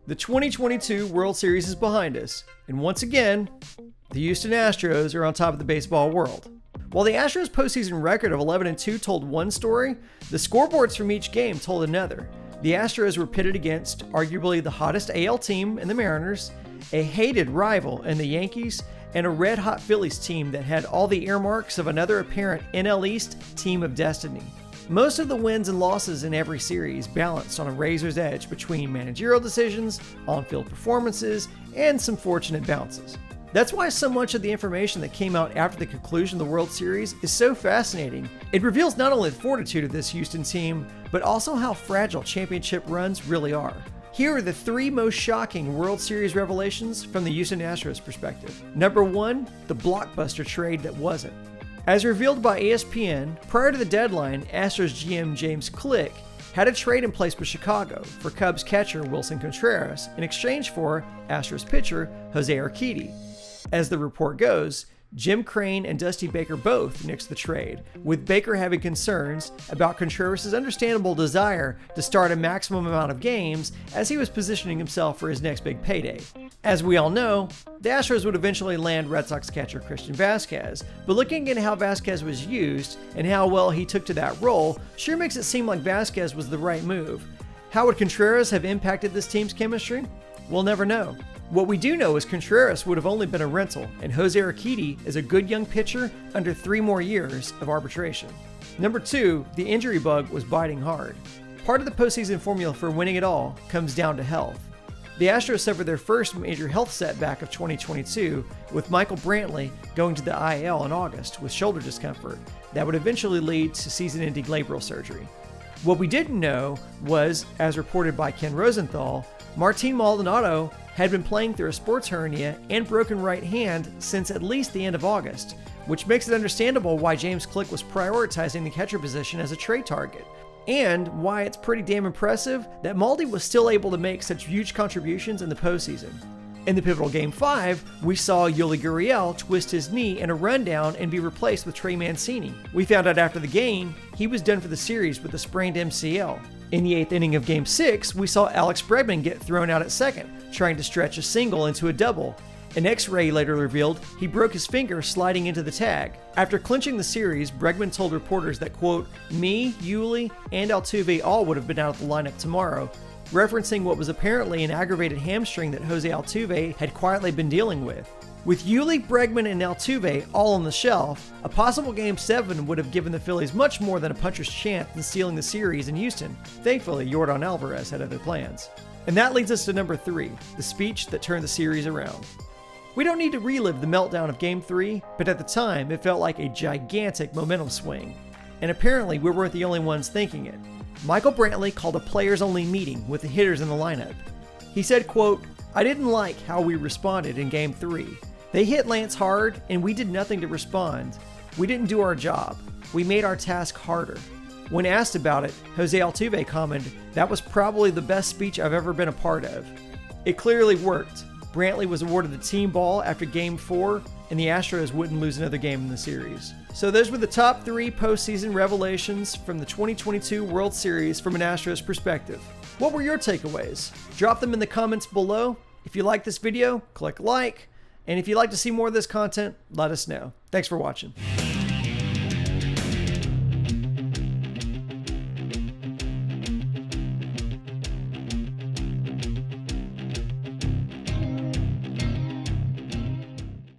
The 2022 World Series is behind us, and once again, the Houston Astros are on top of the baseball world. While the Astros' postseason record of 11-2 told one story, the scoreboards from each game told another. The Astros were pitted against arguably the hottest AL team in the Mariners, a hated rival in the Yankees, and a red-hot Phillies team that had all the earmarks of another apparent NL East team of destiny. Most of the wins and losses in every series balanced on a razor's edge between managerial decisions, on-field performances, and some fortunate bounces. That's why so much of the information that came out after the conclusion of the World Series is so fascinating. It reveals not only the fortitude of this Houston team, but also how fragile championship runs really are. Here are the three most shocking World Series revelations from the Houston Astros perspective. Number 1, the blockbuster trade that wasn't. As revealed by ESPN, prior to the deadline, Astros GM James Click had a trade in place with Chicago for Cubs catcher Wilson Contreras in exchange for Astros pitcher Jose Urquidy. As the report goes, Jim Crane and Dusty Baker both nixed the trade, with Baker having concerns about Contreras' understandable desire to start a maximum amount of games as he was positioning himself for his next big payday. As we all know, the Astros would eventually land Red Sox catcher Christian Vazquez, but looking at how Vazquez was used and how well he took to that role sure makes it seem like Vazquez was the right move. How would Contreras have impacted this team's chemistry? We'll never know. What we do know is Contreras would have only been a rental, and Jose Urquidy is a good young pitcher under 3 more years of arbitration. Number 2, the injury bug was biting hard. Part of the postseason formula for winning it all comes down to health. The Astros suffered their first major health setback of 2022, with Michael Brantley going to the IL in August with shoulder discomfort that would eventually lead to season-ending labral surgery. What we didn't know was, as reported by Ken Rosenthal, Martin Maldonado had been playing through a sports hernia and broken right hand since at least the end of August, which makes it understandable why James Click was prioritizing the catcher position as a trade target, and why it's pretty damn impressive that Maldi was still able to make such huge contributions in the postseason. In the pivotal Game 5, we saw Yuli Gurriel twist his knee in a rundown and be replaced with Trey Mancini. We found out after the game he was done for the series with a sprained MCL. In the 8th inning of Game 6, we saw Alex Bregman get thrown out at second, trying to stretch a single into a double. An X-ray later revealed he broke his finger sliding into the tag. After clinching the series, Bregman told reporters that, quote, me, Yuli, and Altuve all would have been out of the lineup tomorrow, referencing what was apparently an aggravated hamstring that Jose Altuve had quietly been dealing with. With Yuli, Bregman, and Altuve all on the shelf, a possible Game 7 would have given the Phillies much more than a puncher's chance in stealing the series in Houston. Thankfully, Yordan Alvarez had other plans. And that leads us to number 3, the speech that turned the series around. We don't need to relive the meltdown of Game 3, but at the time, it felt like a gigantic momentum swing. And apparently, we weren't the only ones thinking it. Michael Brantley called a players-only meeting with the hitters in the lineup. He said, quote, I didn't like how we responded in Game 3. They hit Lance hard, and we did nothing to respond. We didn't do our job. We made our task harder. When asked about it, Jose Altuve commented, that was probably the best speech I've ever been a part of. It clearly worked. Brantley was awarded the team ball after Game 4, and the Astros wouldn't lose another game in the series. So those were the top 3 postseason revelations from the 2022 World Series from an Astros perspective. What were your takeaways? Drop them in the comments below. If you like this video, click like. And if you'd like to see more of this content, let us know. Thanks for watching.